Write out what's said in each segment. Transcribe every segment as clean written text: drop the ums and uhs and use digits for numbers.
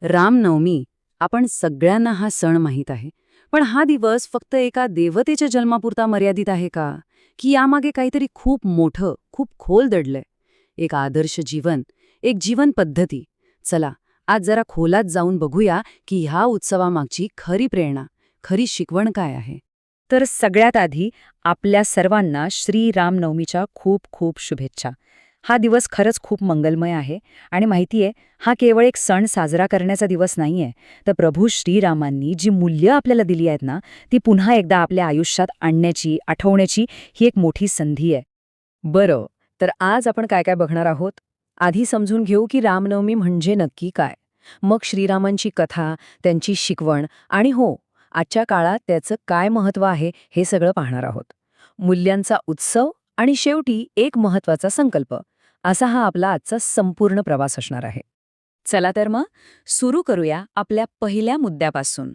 रामनवमी आपण सगळ्यांना हा सण माहीत आहे. पण हा दिवस फक्त एका देवतेच्या जन्मापुरता मर्यादित आहे का? की यामागे काहीतरी खूप मोठं, खूप खोल दडलंय? एक आदर्श जीवन, एक जीवन पद्धती. चला, आज जरा खोलात जाऊन बघूया की ह्या उत्सवामागची खरी प्रेरणा, खरी शिकवण काय आहे. तर सगळ्यात आधी आपल्या सर्वांना श्री रामनवमीच्या खूप खूप शुभेच्छा. हा दिवस खरंच खूप मंगलमय आहे आणि माहितीये, हा केवळ एक सण साजरा करण्याचा दिवस नाहीये, तर प्रभू श्रीरामांनी जी मूल्य आपल्याला दिली आहेत ना, ती पुन्हा एकदा आपल्या आयुष्यात आणण्याची, आठवण्याची ही एक मोठी संधी आहे. बरं, तर आज आपण काय काय बघणार आहोत? आधी समजून घेऊ की रामनवमी म्हणजे नक्की काय. मग श्रीरामांची कथा, त्यांची शिकवण आणि हो, आजच्या काळात त्याचं काय महत्त्व आहे हे सगळं पाहणार आहोत. मूल्यांचा उत्सव आणि शेवटी एक महत्त्वाचा संकल्प, असा हा आपला आजचा संपूर्ण प्रवास असणार आहे. चला तर मग सुरू करूया आपल्या पहिल्या मुद्द्यापासून.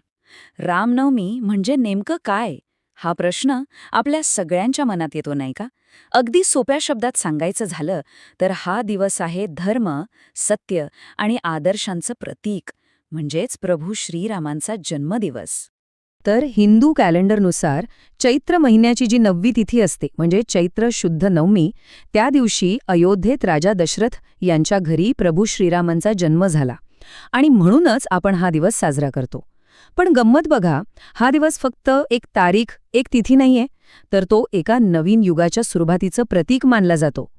रामनवमी म्हणजे नेमकं काय? हा प्रश्न आपल्या सगळ्यांच्या मनात येतो नाही का? अगदी सोप्या शब्दात सांगायचं झालं तर हा दिवस आहे धर्म, सत्य आणि आदर्शांचं प्रतीक, म्हणजेच प्रभू श्रीरामांचा जन्मदिवस. तर हिंदू कॅलेंडरनुसार चैत्र महिन्याची जी 9वी तिथी असते म्हणजे चैत्र शुद्ध नवमी, त्या दिवशी अयोध्येत राजा दशरथ यांच्या घरी प्रभू श्रीरामांचा जन्म झाला आणि म्हणूनच आपण हा दिवस साजरा करतो. पण गंमत बघा, हा दिवस फक्त एक तारीख, एक तिथी नाहीये, तर तो एका नवीन युगाच्या सुरुवातीचं प्रतीक मानला जातो.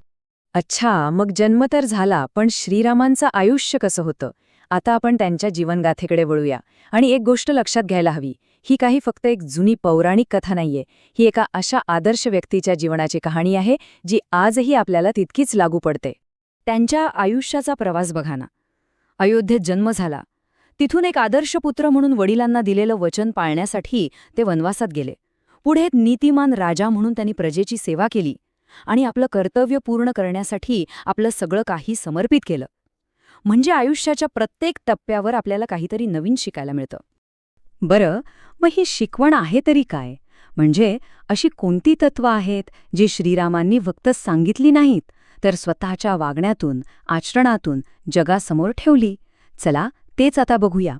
अच्छा, मग जन्म तर झाला, पण श्रीरामांचं आयुष्य कसं होतं? आता आपण त्यांच्या जीवनगाथेकडे वळूया. आणि एक गोष्ट लक्षात घ्यायला हवी, ही काही फक्त एक जुनी पौराणिक कथा नाहीये, ही एका अशा आदर्श व्यक्तीच्या जीवनाची कहाणी आहे जी आजही आपल्याला तितकीच लागू पडते. त्यांच्या आयुष्याचा प्रवास बघा ना. अयोध्येत जन्म झाला, तिथून एक आदर्श पुत्र म्हणून वडिलांना दिलेलं वचन पाळण्यासाठी ते वनवासात गेले. पुढे एक नीतिमान राजा म्हणून त्यांनी प्रजेची सेवा केली आणि आपलं कर्तव्य पूर्ण करण्यासाठी आपलं सगळं काही समर्पित केलं. म्हणजे आयुष्याच्या प्रत्येक टप्प्यावर आपल्याला काहीतरी नवीन शिकायला मिळतं. बरं, मग ही शिकवण आहे तरी काय? म्हणजे अशी कोणती तत्त्व आहेत जी श्रीरामांनी फक्त सांगितली नाहीत, तर स्वतःच्या वागण्यातून, आचरणातून जगासमोर ठेवली? चला, तेच आता बघूया.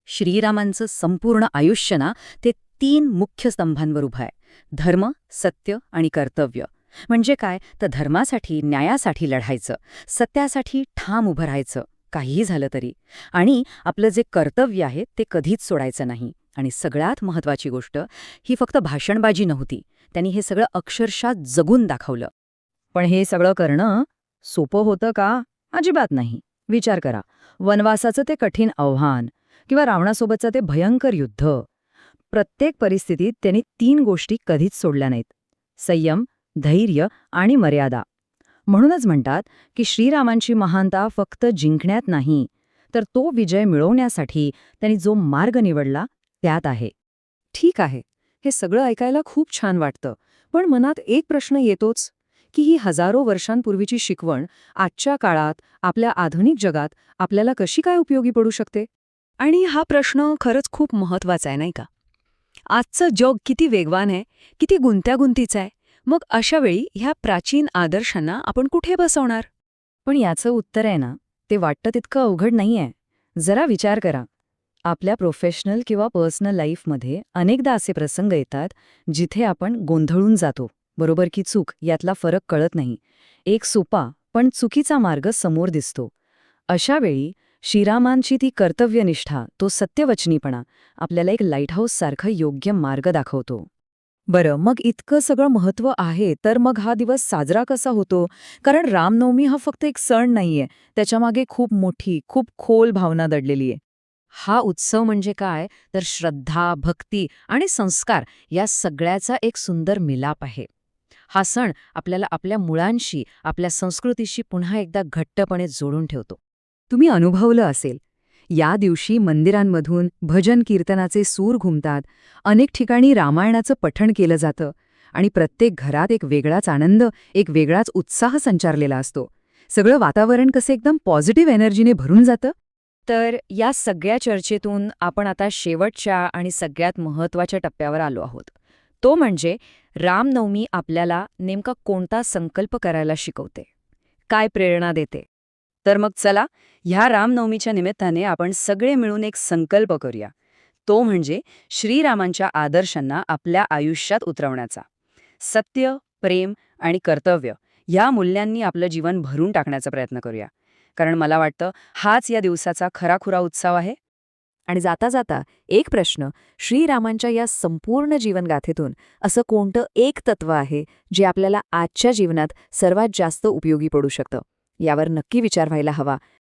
श्रीरामांचं संपूर्ण आयुष्य ना, ते 3 मुख्य स्तंभांवर उभं आहे: धर्म, सत्य आणि कर्तव्य. म्हणजे काय, तर धर्मासाठी, न्यायासाठी लढायचं, सत्यासाठी ठाम उभं राहायचं, काहीही झालं तरी. आणि आपलं जे कर्तव्य आहे ते कधीच सोडायचं नाही. आणि सगळ्यात महत्त्वाची गोष्ट, ही फक्त भाषणबाजी नव्हती, त्यांनी हे सगळं अक्षरशः जगून दाखवलं. पण हे सगळं करणं सोपं होतं का? अजिबात नाही. विचार करा, वनवासाचं ते कठीण आव्हान किंवा रावणासोबतचं ते भयंकर युद्ध. प्रत्येक परिस्थितीत त्यांनी 3 गोष्टी कधीच सोडल्या नाहीत: संयम, धैर्य आणि मर्यादा. म्हणूनच म्हणतात की श्रीरामांची महानता फक्त जिंकण्यात नाही, तर तो विजय मिळवण्यासाठी त्यांनी जो मार्ग निवडला त्यात आहे. ठीक आहे, हे सगळं ऐकायला खूप छान वाटतं, पण मनात एक प्रश्न येतोच की ही हजारो वर्षांपूर्वीची शिकवण आजच्या काळात, आपल्या आधुनिक जगात आपल्याला कशी काय उपयोगी पडू शकते? आणि हा प्रश्न खरंच खूप महत्वाचा आहे, नाही का? आजचं जग किती वेगवान आहे, किती गुंतागुंतीचं आहे. मग अशा वेळी ह्या प्राचीन आदर्शांना आपण कुठे बसवणार? पण याचं उत्तर आहे ना, ते वाटतं तितकं अवघड नाहीये. जरा विचार करा. आपल्या प्रोफेशनल किंवा पर्सनल लाईफमध्ये अनेकदा असे प्रसंग येतात जिथे आपण गोंधळून जातो. बरोबर की चूक यातला फरक कळत नाही. एक सोपा पण चुकीचा मार्ग समोर दिसतो. अशा वेळी श्रीरामांची ती कर्तव्यनिष्ठा, तो सत्यवचनीपणा आपल्याला एक लाईटहाऊससारखं योग्य मार्ग दाखवतो. बरं, मग इतकं सगळं महत्त्व आहे, तर मग हा दिवस साजरा कसा होतो? कारण रामनवमी हा फक्त एक सण नाहीये, त्याच्यामागे खूप मोठी, खूप खोल भावना दडलेली आहे. हा उत्सव म्हणजे काय, तर श्रद्धा, भक्ती आणि संस्कार या सगळ्याचा एक सुंदर मिलाप आहे. हा सण आपल्याला आपल्या मुळांशी, आपल्या संस्कृतीशी पुन्हा एकदा घट्टपणे जोडून ठेवतो. तुम्ही अनुभवलं असेल, या दिवशी मंदिरांमधून भजन कीर्तनाचे सूर घुमतात, अनेक ठिकाणी रामायणाचं पठण केलं जातं आणि प्रत्येक घरात एक वेगळाच आनंद, एक वेगळाच उत्साह संचारलेला असतो. सगळं वातावरण कसं एकदम पॉझिटिव्ह एनर्जीने भरून जातं. तर या सगळ्या चर्चेतून आपण आता शेवटच्या आणि सगळ्यात महत्त्वाच्या टप्प्यावर आलो आहोत. तो म्हणजे रामनवमी आपल्याला नेमका कोणता संकल्प करायला शिकवते, काय प्रेरणा देते. तर मग चला, ह्या रामनवमीच्या निमित्ताने आपण सगळे मिळून एक संकल्प करूया. तो म्हणजे श्रीरामांच्या आदर्शांना आपल्या आयुष्यात उतरवण्याचा. सत्य, प्रेम आणि कर्तव्य या मूल्यांनी आपलं जीवन भरून टाकण्याचा प्रयत्न करूया. कारण मला वाटतं हाच या दिवसाचा खराखुरा उत्सव आहे. आणि जाता जाता एक प्रश्न, श्रीरामांच्या या संपूर्ण जीवनगाथेतून असं कोणतं एक तत्व आहे जे आपल्याला आजच्या जीवनात सर्वात जास्त उपयोगी पडू शकतं? यावर नक्की विचार व्हायला हवा.